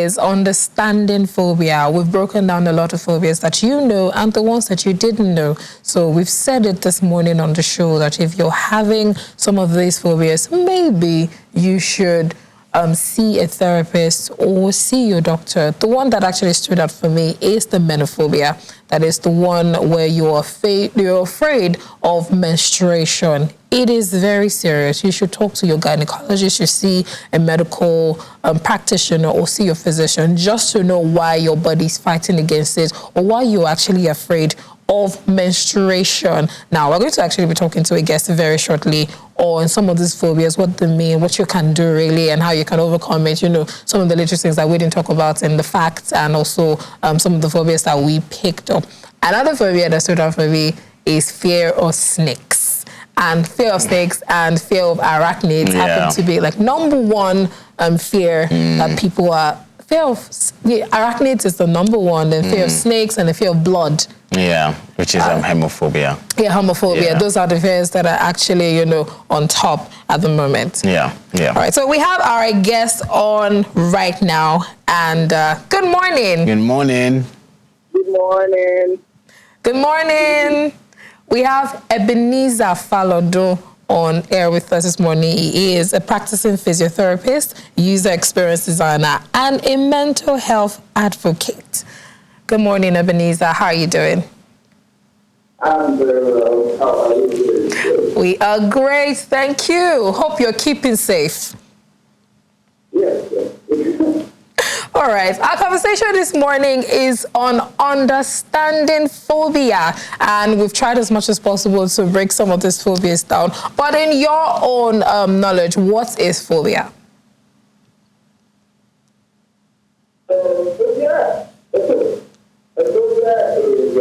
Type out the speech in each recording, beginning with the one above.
is understanding phobia. We've broken down a lot of phobias that you know and the ones that you didn't know. So we've said it this morning on the show that if you're having some of these phobias, maybe you should see a therapist or see your doctor. The one that actually stood out for me is the menophobia. That is the one where you're afraid of menstruation. It is very serious. You should talk to your gynecologist, you see a medical practitioner, or see your physician just to know why your body's fighting against it or why you're actually afraid of menstruation. Now, we're going to actually be talking to a guest very shortly on some of these phobias, what they mean, what you can do really, and how you can overcome it. You know, some of the little things that we didn't talk about in the facts, and also some of the phobias that we picked up. Another phobia that stood out for me is fear of snakes. And fear of snakes and fear of arachnids happen to be like number one fear that people are. Fear of arachnids is the number one, then fear of snakes and the fear of blood. Yeah, which is homophobia. Yeah, homophobia. Yeah. Those are the fears that are actually, you know, on top at the moment. Yeah, yeah. All right, so we have our guest on right now. And good morning. Good morning. Good morning. Good morning. We have Ebenezer Falodo on air with us this morning. He is a practicing physiotherapist, user experience designer, and a mental health advocate. Good morning, Ebenezer. How are you doing? I'm very well. How are you doing? We are great, thank you. Hope you're keeping safe. Yes. All right, our conversation this morning is on understanding phobia, and we've tried as much as possible to break some of these phobias down. But in your own knowledge, what is phobia? Phobia is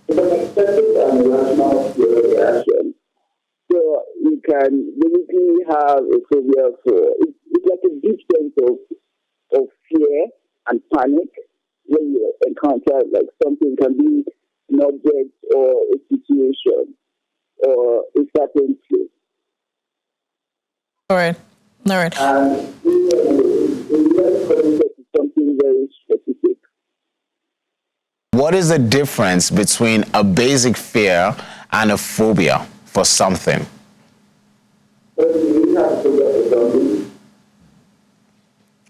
an expected and rational reaction. So you can basically have a phobia for it's like a deep sense of fear and panic when you encounter like something, can be an object or a situation or a certain place. All right. And it's connected to something very specific. What is the difference between a fear and a phobia for something?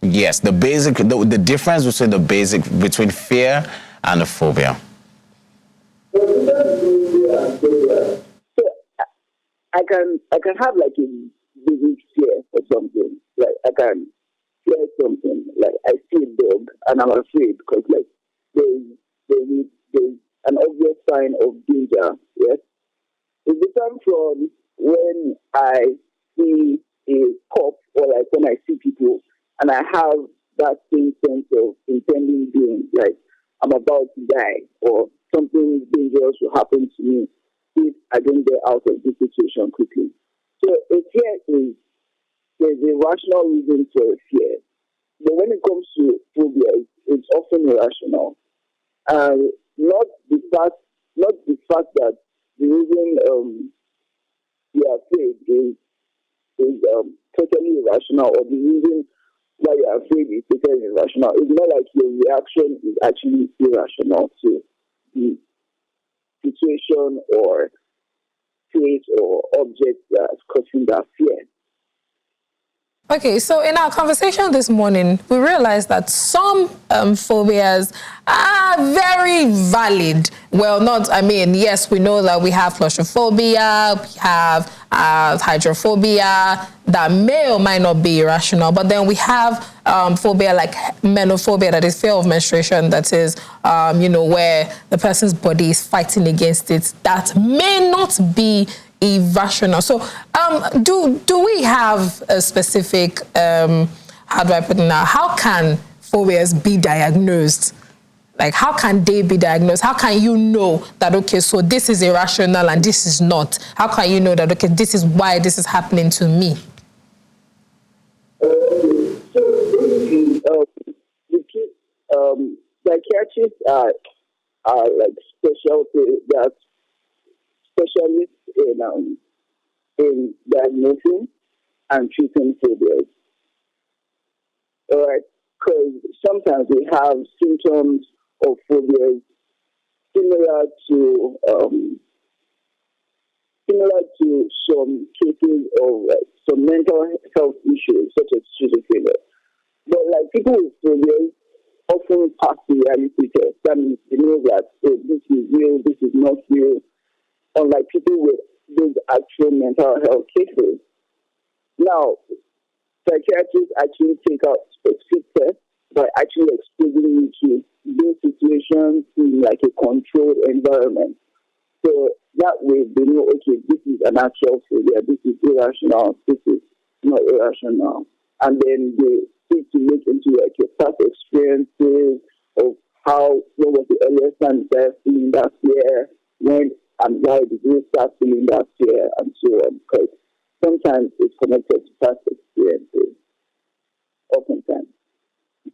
Yes, the difference between fear and a phobia. So I can have like a basic fear for something. Like I can fear something. Like I see a dog and I'm afraid because like there's an obvious sign of danger. Yes, it's different from when I see a cop or like when I see people and I have that same sense of impending doom, like I'm about to die or something dangerous will happen to me if I don't get out of this situation quickly. So a fear there's a rational reason for a fear. But when it comes to phobia, it's often irrational. Not the fact that the reason you are afraid is totally irrational, or the reason why you are afraid is totally irrational. It's not like your reaction is actually irrational to the situation or place or object that's causing that fear. Okay, so in our conversation this morning, we realized that some phobias are very valid. Well, yes, we know that we have claustrophobia, we have hydrophobia that may or might not be irrational, but then we have phobia like menophobia, that is fear of menstruation, that is, where the person's body is fighting against it, that may not be irrational. So do we have a specific, how do I put it now, how can phobias be diagnosed? Like, how can they be diagnosed? How can you know that, okay, so this is irrational and this is not? How can you know that, okay, this is why this is happening to me? So basically, the key, psychiatrists are like specialists in diagnosing and treating phobias. All right, because sometimes we have symptoms of phobias similar to some cases of some mental health issues such as schizophrenia. But like people with phobias often pass the reality test. That means they know that this is real, this is not real. Unlike people with those actual mental health cases. Now, psychiatrists actually take out specific tests by actually exposing you to those situations in like a controlled environment. So that way they know, okay, this is an actual phobia, this is irrational, this is not irrational. And then they seek to look into like your past experiences of what was the earliest time you started feeling that fear, when and why did you start feeling that fear, and so on. Because sometimes it's connected to past experiences, oftentimes.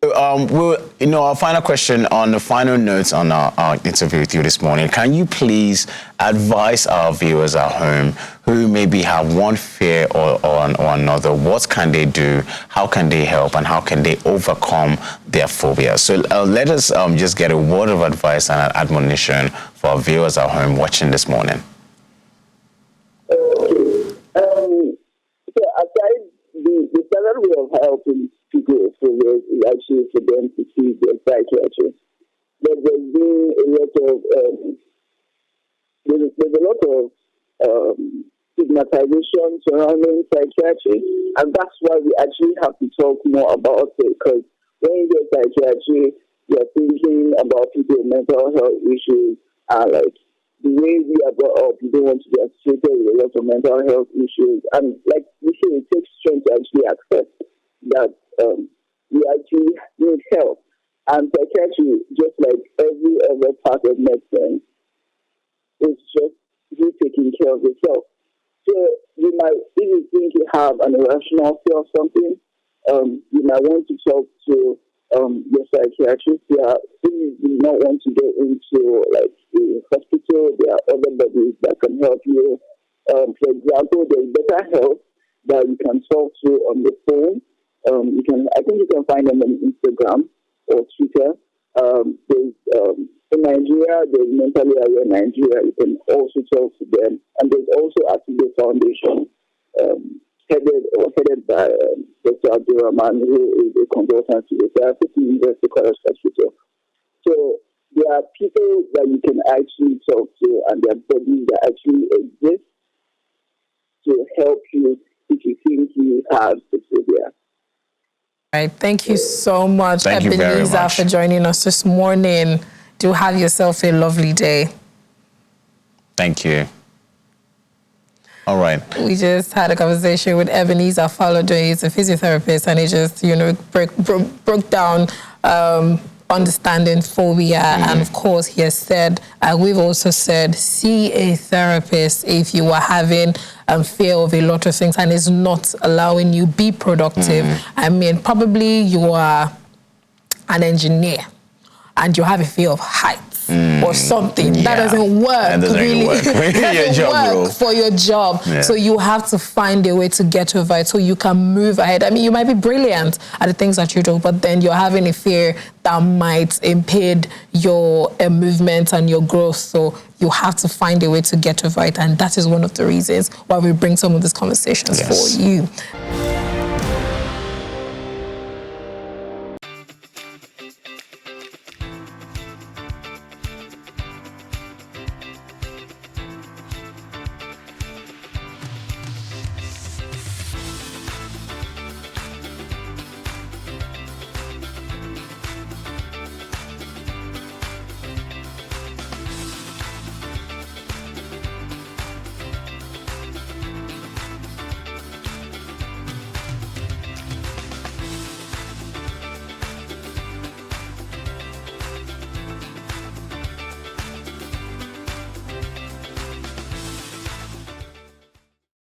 Our final question on the final notes on our interview with you this morning. Can you please advise our viewers at home who maybe have one fear or another? What can they do? How can they help? And how can they overcome their phobia? So let us just get a word of advice and an admonition for our viewers at home watching this morning. So aside the standard way of helping people with phobias is actually for them to see their psychiatrist. But there's been a lot of stigmatization surrounding psychiatry, and that's why we actually have to talk more about it. Because when you get psychiatry, you're thinking about people with mental health issues, and like the way we are brought up, you don't want to be associated with a lot of mental health issues. And like we say, it takes strength to actually accept that we actually need help. And psychiatry, just like every other part of medicine, is just you taking care of yourself. So you might, if you think you have an irrational fear of something, you might want to talk to your psychiatrist. If you do not want to get into like a hospital, there are other bodies that can help you. For example, there's Better Health that you can talk to on the phone. I think you can find them on Instagram or Twitter. In Nigeria, there's Mentally Aware Nigeria. You can also talk to them. And there's also Active Foundation, headed by Dr. Abdurrahman, who is a consultant to the therapist in University College Hospital. So there are people that you can actually talk to, and there are bodies that actually exist to help you if you think you have the phobia. All right. Thank you so much, Thank you very Ebenezer, much for joining us this morning. Do have yourself a lovely day. Thank you. All right. We just had a conversation with Ebenezer Falado. He's a physiotherapist, and he just, broke down understanding phobia. And of course, he has said, we've also said, see a therapist if you are having fear of a lot of things and is not allowing you be productive. I mean, probably you are an engineer and you have a fear of heights or something. That doesn't work. That doesn't really work. It doesn't work for your job. Yeah. So you have to find a way to get over it so you can move ahead. I mean, you might be brilliant at the things that you do, but then you're having a fear that might impede your movement and your growth. So you have to find a way to get over it. And that is one of the reasons why we bring some of these conversations for you.